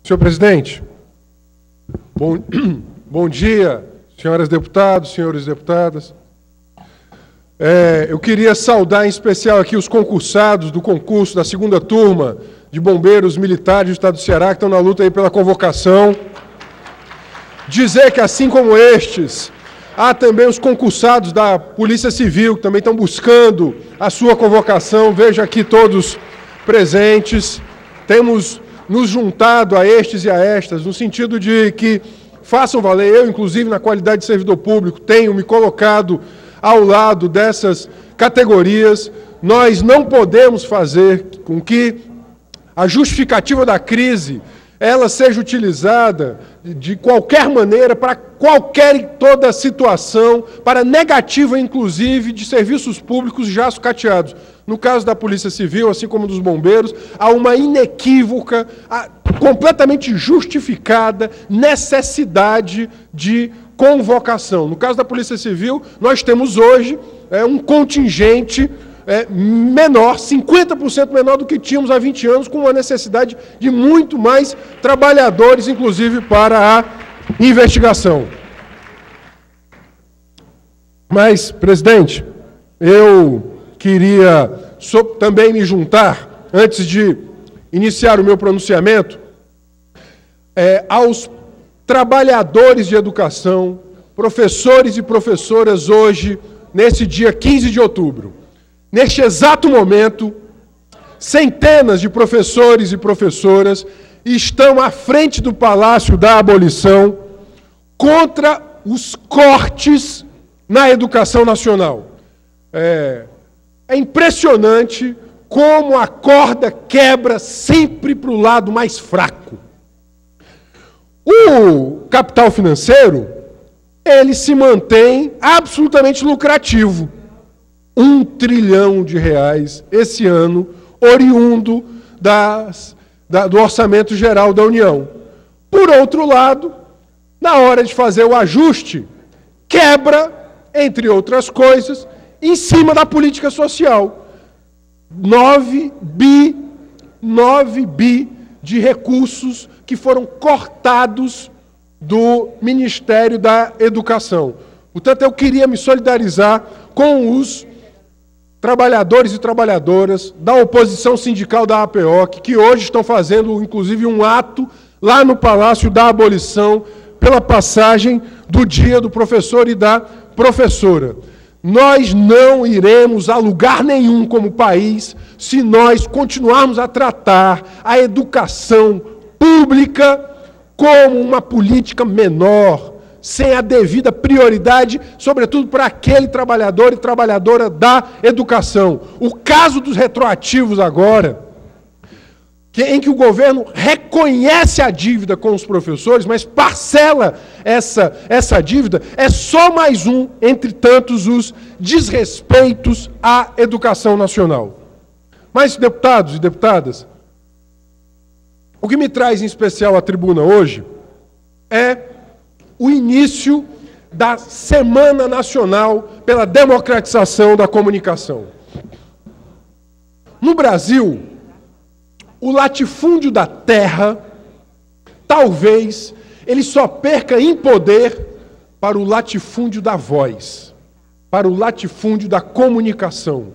Senhor presidente, bom dia, senhoras deputados, senhores deputadas. Eu queria saudar em especial aqui os concursados do concurso da segunda turma de bombeiros militares do estado do Ceará, que estão na luta aí pela convocação. Dizer que, assim como estes, há também os concursados da Polícia Civil, que também estão buscando a sua convocação. Vejo aqui todos presentes. Temos nos juntado a estes e a estas, no sentido de que façam valer. Eu, inclusive, na qualidade de servidor público, tenho me colocado ao lado dessas categorias. Nós não podemos fazer com que a justificativa da crise ela seja utilizada de qualquer maneira, para qualquer e toda situação, para negativa, inclusive, de serviços públicos já sucateados. No caso da Polícia Civil, assim como dos bombeiros, há uma inequívoca, completamente justificada necessidade de convocação. No caso da Polícia Civil, nós temos hoje um contingente menor, 50% menor do que tínhamos há 20 anos, com uma necessidade de muito mais trabalhadores, inclusive para a investigação. Mas, presidente, eu queria também me juntar, antes de iniciar o meu pronunciamento, aos trabalhadores de educação, professores e professoras hoje, nesse dia 15 de outubro. Neste exato momento, centenas de professores e professoras estão à frente do Palácio da Abolição contra os cortes na educação nacional. É impressionante como a corda quebra sempre para o lado mais fraco. O capital financeiro, ele se mantém absolutamente lucrativo. R$1 trilhão esse ano, oriundo do Orçamento Geral da União. Por outro lado, na hora de fazer o ajuste, quebra, entre outras coisas, em cima da política social. 9 bi de recursos que foram cortados do Ministério da Educação. Portanto, eu queria me solidarizar com os trabalhadores e trabalhadoras da oposição sindical da APOC, que hoje estão fazendo, inclusive, um ato lá no Palácio da Abolição, pela passagem do dia do professor e da professora. Nós não iremos a lugar nenhum como país se nós continuarmos a tratar a educação pública como uma política menor, sem a devida prioridade, sobretudo para aquele trabalhador e trabalhadora da educação. O caso dos retroativos agora, em que o governo reconhece a dívida com os professores, mas parcela essa dívida, é só mais um entre tantos os desrespeitos à educação nacional. Mas, deputados e deputadas, o que me traz em especial à tribuna hoje é o início da Semana Nacional pela Democratização da Comunicação. No Brasil, o latifúndio da terra, talvez, ele só perca em poder para o latifúndio da voz, para o latifúndio da comunicação,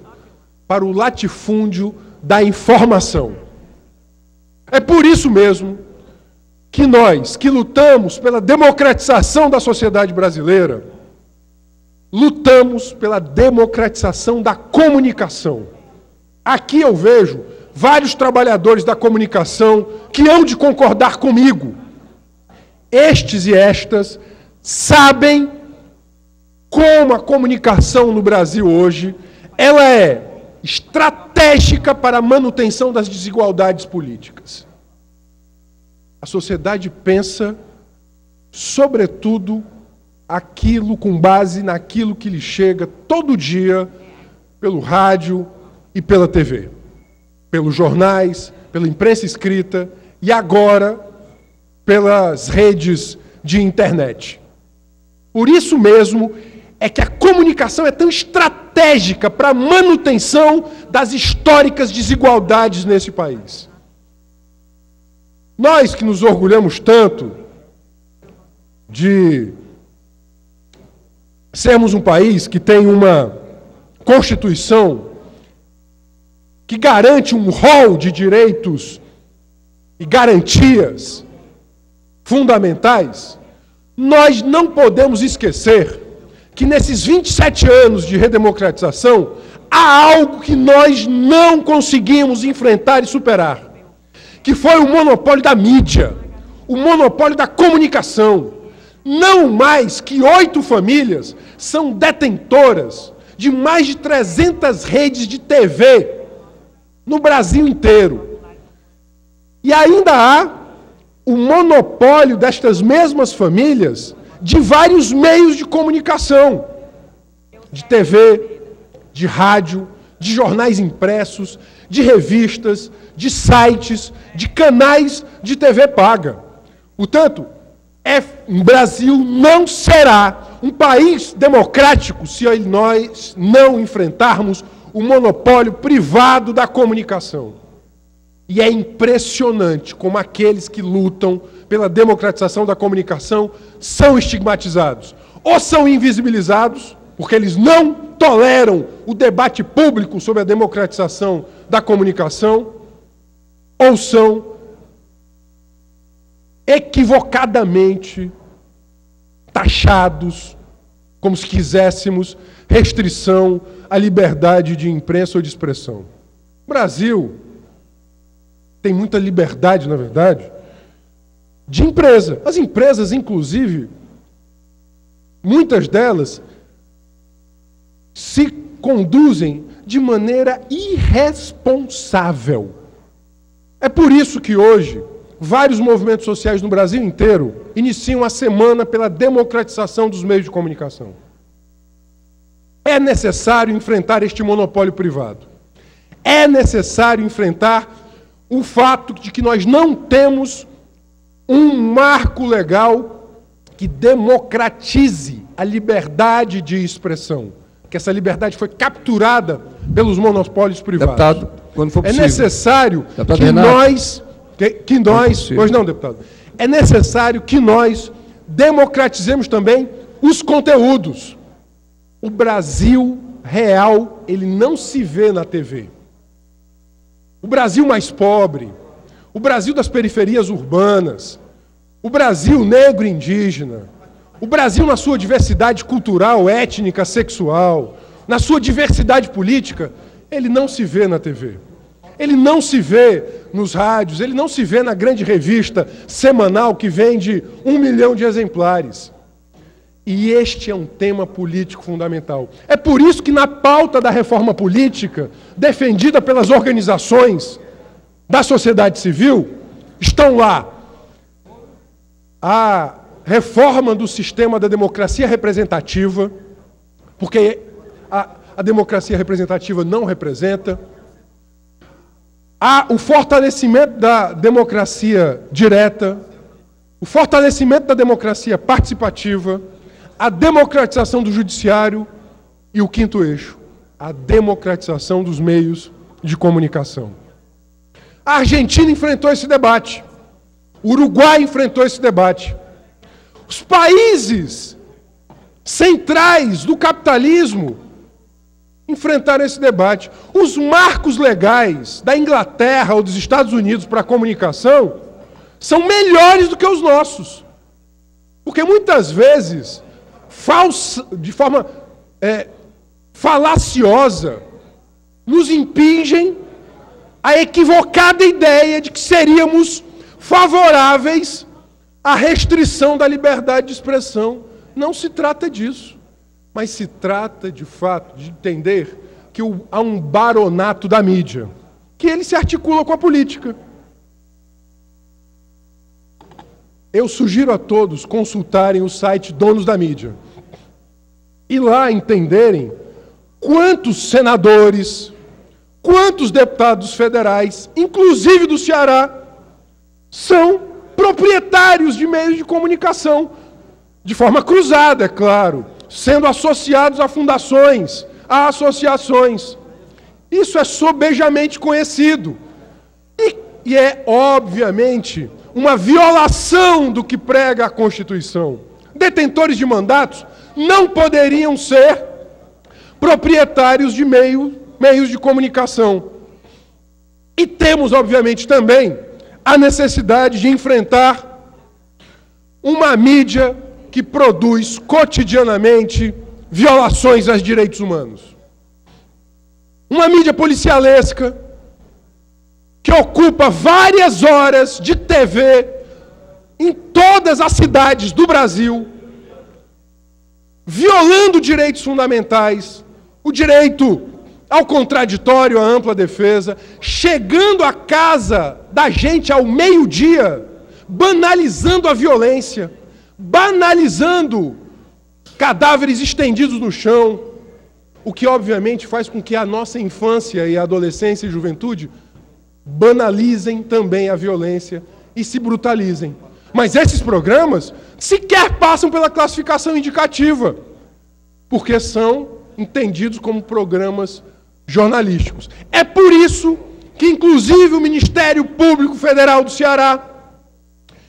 para o latifúndio da informação. É por isso mesmo que nós, que lutamos pela democratização da sociedade brasileira, lutamos pela democratização da comunicação. Aqui eu vejo vários trabalhadores da comunicação que hão de concordar comigo. Estes e estas sabem como a comunicação no Brasil hoje, ela é estratégica para a manutenção das desigualdades políticas. A sociedade pensa, sobretudo, aquilo com base naquilo que lhe chega todo dia pelo rádio e pela TV, pelos jornais, pela imprensa escrita e agora pelas redes de internet. Por isso mesmo é que a comunicação é tão estratégica para a manutenção das históricas desigualdades nesse país. Nós que nos orgulhamos tanto de sermos um país que tem uma Constituição que garante um rol de direitos e garantias fundamentais, nós não podemos esquecer que nesses 27 anos de redemocratização, há algo que nós não conseguimos enfrentar e superar, que foi o monopólio da mídia, o monopólio da comunicação. Não mais que 8 famílias são detentoras de mais de 300 redes de TV no Brasil inteiro. E ainda há o monopólio destas mesmas famílias de vários meios de comunicação, de TV, de rádio, de jornais impressos, de revistas, de sites, de canais de TV paga. Portanto, o Brasil não será um país democrático se nós não enfrentarmos o monopólio privado da comunicação. E é impressionante como aqueles que lutam pela democratização da comunicação são estigmatizados, ou são invisibilizados, porque eles não toleram o debate público sobre a democratização da comunicação, ou são equivocadamente taxados como se quiséssemos restrição à liberdade de imprensa ou de expressão. O Brasil tem muita liberdade, na verdade, de empresa. As empresas, inclusive, muitas delas se conduzem de maneira irresponsável. É por isso que hoje vários movimentos sociais no Brasil inteiro iniciam a semana pela democratização dos meios de comunicação. É necessário enfrentar este monopólio privado. É necessário enfrentar o fato de que nós não temos um marco legal que democratize a liberdade de expressão, que essa liberdade foi capturada pelos monopólios privados. Deputado, quando for possível. É necessário que nós, pois não, deputado, é necessário que nós democratizemos também os conteúdos. O Brasil real, ele não se vê na TV. O Brasil mais pobre, o Brasil das periferias urbanas, o Brasil negro e indígena, o Brasil na sua diversidade cultural, étnica, sexual, na sua diversidade política, ele não se vê na TV. Ele não se vê nos rádios, ele não se vê na grande revista semanal que vende 1 milhão de exemplares. E este é um tema político fundamental. É por isso que na pauta da reforma política, defendida pelas organizações da sociedade civil, estão lá a reforma do sistema da democracia representativa, porque a democracia representativa não representa, há o fortalecimento da democracia direta, o fortalecimento da democracia participativa, a democratização do judiciário e o quinto eixo, a democratização dos meios de comunicação. A Argentina enfrentou esse debate, o Uruguai enfrentou esse debate. Os países centrais do capitalismo enfrentaram esse debate. Os marcos legais da Inglaterra ou dos Estados Unidos para a comunicação são melhores do que os nossos. Porque muitas vezes, de forma falaciosa, nos impingem a equivocada ideia de que seríamos favoráveis à restrição da liberdade de expressão. Não se trata disso, mas se trata, de fato, de entender que há um baronato da mídia, que ele se articula com a política. Eu sugiro a todos consultarem o site Donos da Mídia e lá entenderem quantos senadores, quantos deputados federais, inclusive do Ceará, são proprietários de meios de comunicação, de forma cruzada, é claro, sendo associados a fundações, a associações. Isso é sobejamente conhecido. E é, obviamente, uma violação do que prega a Constituição. Detentores de mandatos não poderiam ser proprietários de meios de comunicação. E temos, obviamente, também a necessidade de enfrentar uma mídia que produz cotidianamente violações aos direitos humanos. Uma mídia policialesca que ocupa várias horas de TV em todas as cidades do Brasil, violando direitos fundamentais, o direito ao contraditório, à ampla defesa, chegando à casa da gente ao meio-dia, banalizando a violência, banalizando cadáveres estendidos no chão, o que obviamente faz com que a nossa infância e a adolescência e juventude banalizem também a violência e se brutalizem. Mas esses programas sequer passam pela classificação indicativa, porque são entendidos como programas jornalísticos. É por isso que, inclusive, o Ministério Público Federal do Ceará,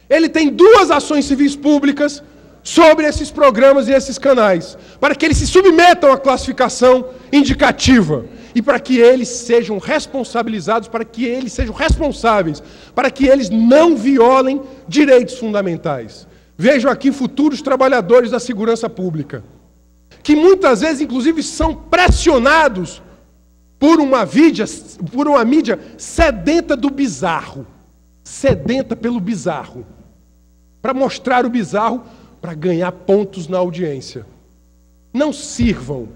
ele tem 2 ações civis públicas sobre esses programas e esses canais, para que eles se submetam à classificação indicativa e para que eles sejam responsabilizados, para que eles sejam responsáveis, para que eles não violem direitos fundamentais. Vejo aqui futuros trabalhadores da segurança pública, que muitas vezes, inclusive, são pressionados por uma mídia sedenta do bizarro, sedenta pelo bizarro, para mostrar o bizarro, para ganhar pontos na audiência. Não sirvam,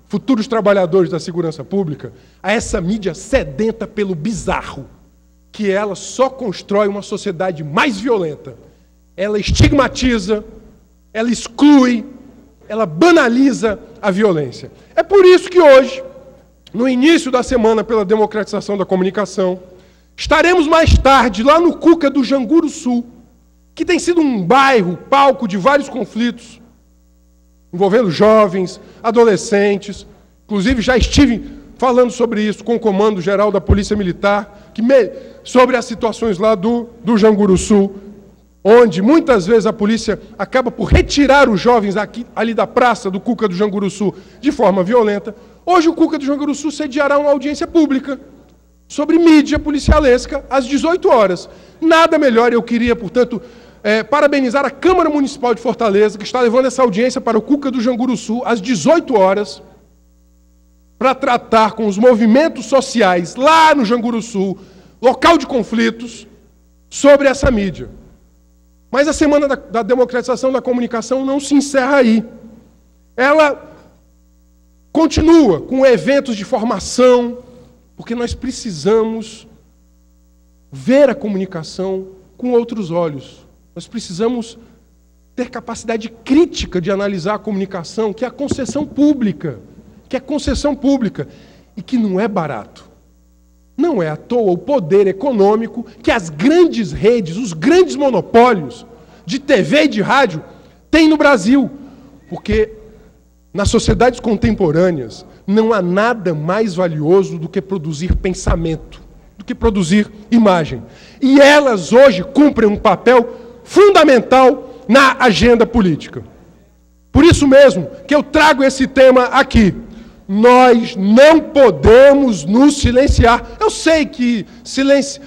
futuros trabalhadores da segurança pública, a essa mídia sedenta pelo bizarro, que ela só constrói uma sociedade mais violenta. Ela estigmatiza, ela exclui, ela banaliza a violência. É por isso que hoje, no início da semana pela democratização da comunicação, estaremos mais tarde lá no Cuca do Janguru Sul, que tem sido um bairro, palco de vários conflitos, envolvendo jovens, adolescentes. Inclusive, já estive falando sobre isso com o Comando Geral da Polícia Militar, sobre as situações lá do Janguru Sul, onde muitas vezes a polícia acaba por retirar os jovens ali da praça do Cuca do Janguru Sul de forma violenta. Hoje o Cuca do Janguru Sul sediará uma audiência pública sobre mídia policialesca às 18 horas. Nada melhor, eu queria, portanto, parabenizar a Câmara Municipal de Fortaleza, que está levando essa audiência para o Cuca do Janguru Sul às 18 horas, para tratar com os movimentos sociais lá no Janguru Sul, local de conflitos, sobre essa mídia. Mas a Semana da Democratização da Comunicação não se encerra aí. Ela continua com eventos de formação, porque nós precisamos ver a comunicação com outros olhos. Nós precisamos ter capacidade crítica de analisar a comunicação, que é a concessão pública, e que não é barato. Não é à toa o poder econômico que as grandes redes, os grandes monopólios de TV e de rádio têm no Brasil. Porque nas sociedades contemporâneas não há nada mais valioso do que produzir pensamento, do que produzir imagem. E elas hoje cumprem um papel fundamental na agenda política. Por isso mesmo que eu trago esse tema aqui. Nós não podemos nos silenciar. Eu sei que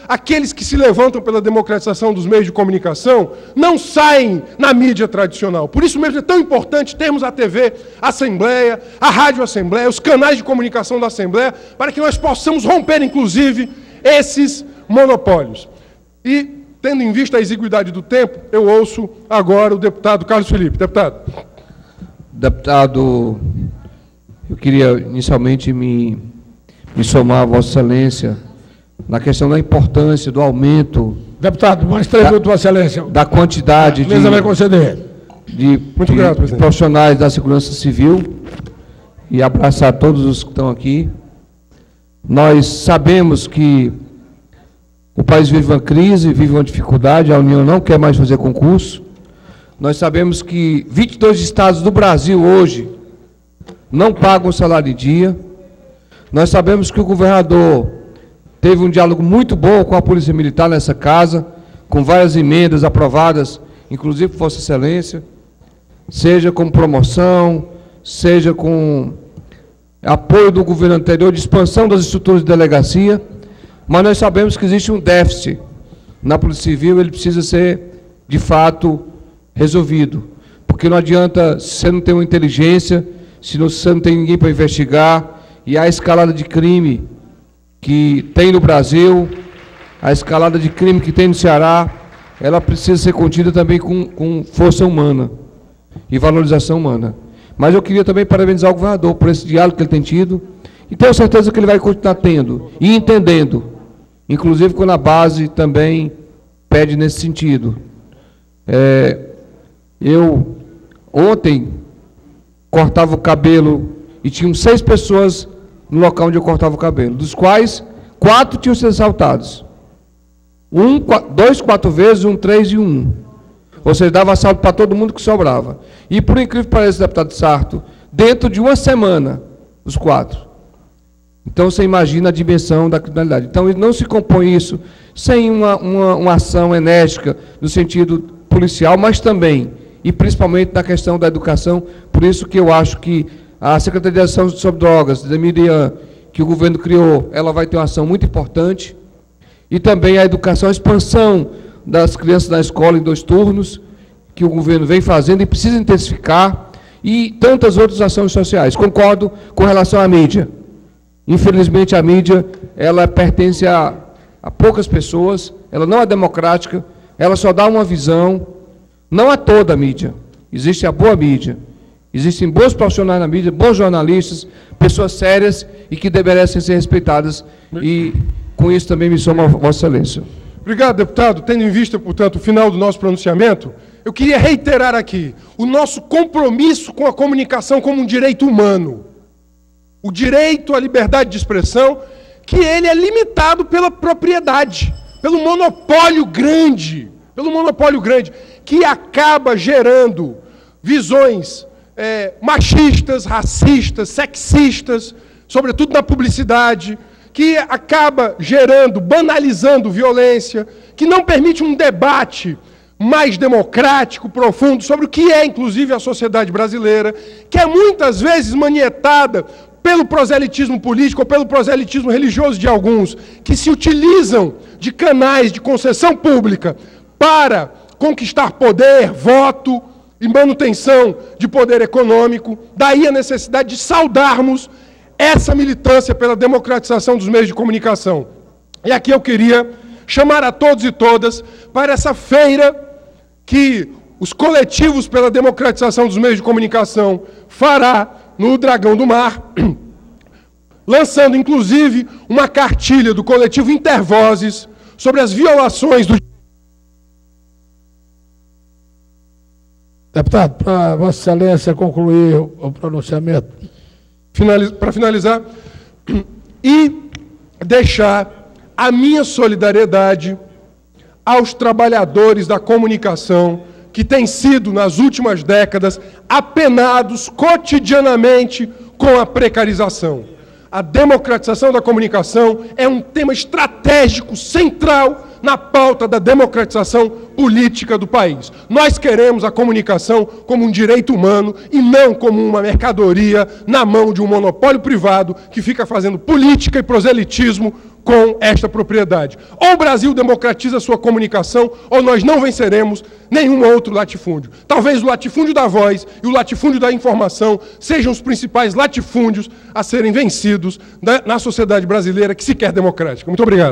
aqueles que se levantam pela democratização dos meios de comunicação não saem na mídia tradicional. Por isso mesmo é tão importante termos a TV Assembleia, a Rádio Assembleia, os canais de comunicação da Assembleia, para que nós possamos romper, inclusive, esses monopólios. E, tendo em vista a exiguidade do tempo, eu ouço agora o deputado Carlos Felipe. Deputado, eu queria inicialmente me somar a Vossa Excelência na questão da importância do aumento. Deputado, mais 3 minutos, Vossa Excelência. Da quantidade vai conceder. de profissionais da segurança civil, e abraçar todos os que estão aqui. Nós sabemos que o país vive uma crise, vive uma dificuldade, a União não quer mais fazer concurso. Nós sabemos que 22 estados do Brasil hoje não pagam o salário em dia. Nós sabemos que o governador teve um diálogo muito bom com a Polícia Militar nessa casa, com várias emendas aprovadas, inclusive por Vossa Excelência, seja com promoção, seja com apoio do governo anterior de expansão das estruturas de delegacia, mas nós sabemos que existe um déficit na Polícia Civil, ele precisa ser, de fato, resolvido. Porque não adianta, se você não tem uma inteligência, se você não tem ninguém para investigar, e a escalada de crime que tem no Brasil, a escalada de crime que tem no Ceará, ela precisa ser contida também com força humana e valorização humana. Mas eu queria também parabenizar o governador por esse diálogo que ele tem tido, e tenho certeza que ele vai continuar tendo e entendendo, inclusive quando a base também pede nesse sentido. Eu, ontem, cortava o cabelo e tinham 6 pessoas no local onde eu cortava o cabelo, dos quais 4 tinham sido assaltados. 2 4 vezes, 1 3 e 1. Ou seja, dava assalto para todo mundo que sobrava. E, por incrível que pareça, deputado Sarto, dentro de uma semana, os 4. Então, você imagina a dimensão da criminalidade. Então, não se compõe isso sem uma ação enérgica no sentido policial, mas também, e principalmente na questão da educação. Por isso que eu acho que a Secretaria de Ação sobre Drogas, da Miriam, que o governo criou, ela vai ter uma ação muito importante. E também a educação, a expansão das crianças na escola em 2 turnos, que o governo vem fazendo e precisa intensificar, e tantas outras ações sociais. Concordo com relação à mídia. Infelizmente, a mídia, ela pertence a poucas pessoas, ela não é democrática, ela só dá uma visão, não a toda a mídia. Existe a boa mídia, existem bons profissionais na mídia, bons jornalistas, pessoas sérias e que merecem ser respeitadas, e com isso também me soma a Vossa Excelência. Obrigado, deputado. Tendo em vista, portanto, o final do nosso pronunciamento, eu queria reiterar aqui o nosso compromisso com a comunicação como um direito humano. O direito à liberdade de expressão, que ele é limitado pela propriedade, pelo monopólio grande, que acaba gerando visões machistas, racistas, sexistas, sobretudo na publicidade, que acaba gerando, banalizando violência, que não permite um debate mais democrático, profundo, sobre o que é, inclusive, a sociedade brasileira, que é muitas vezes manietada pelo proselitismo político ou pelo proselitismo religioso de alguns, que se utilizam de canais de concessão pública para conquistar poder, voto e manutenção de poder econômico. Daí a necessidade de saudarmos essa militância pela democratização dos meios de comunicação. E aqui eu queria chamar a todos e todas para essa feira que os coletivos pela democratização dos meios de comunicação fará no Dragão do Mar, lançando inclusive uma cartilha do coletivo Intervozes sobre as violações do... Deputado, para Vossa Excelência concluir o pronunciamento. Para finalizar, e deixar a minha solidariedade aos trabalhadores da comunicação que têm sido, nas últimas décadas, apenados cotidianamente com a precarização. A democratização da comunicação é um tema estratégico, central, na pauta da democratização política do país. Nós queremos a comunicação como um direito humano e não como uma mercadoria na mão de um monopólio privado que fica fazendo política e proselitismo com esta propriedade. Ou o Brasil democratiza a sua comunicação, ou nós não venceremos nenhum outro latifúndio. Talvez o latifúndio da voz e o latifúndio da informação sejam os principais latifúndios a serem vencidos na sociedade brasileira que se quer democrática. Muito obrigado.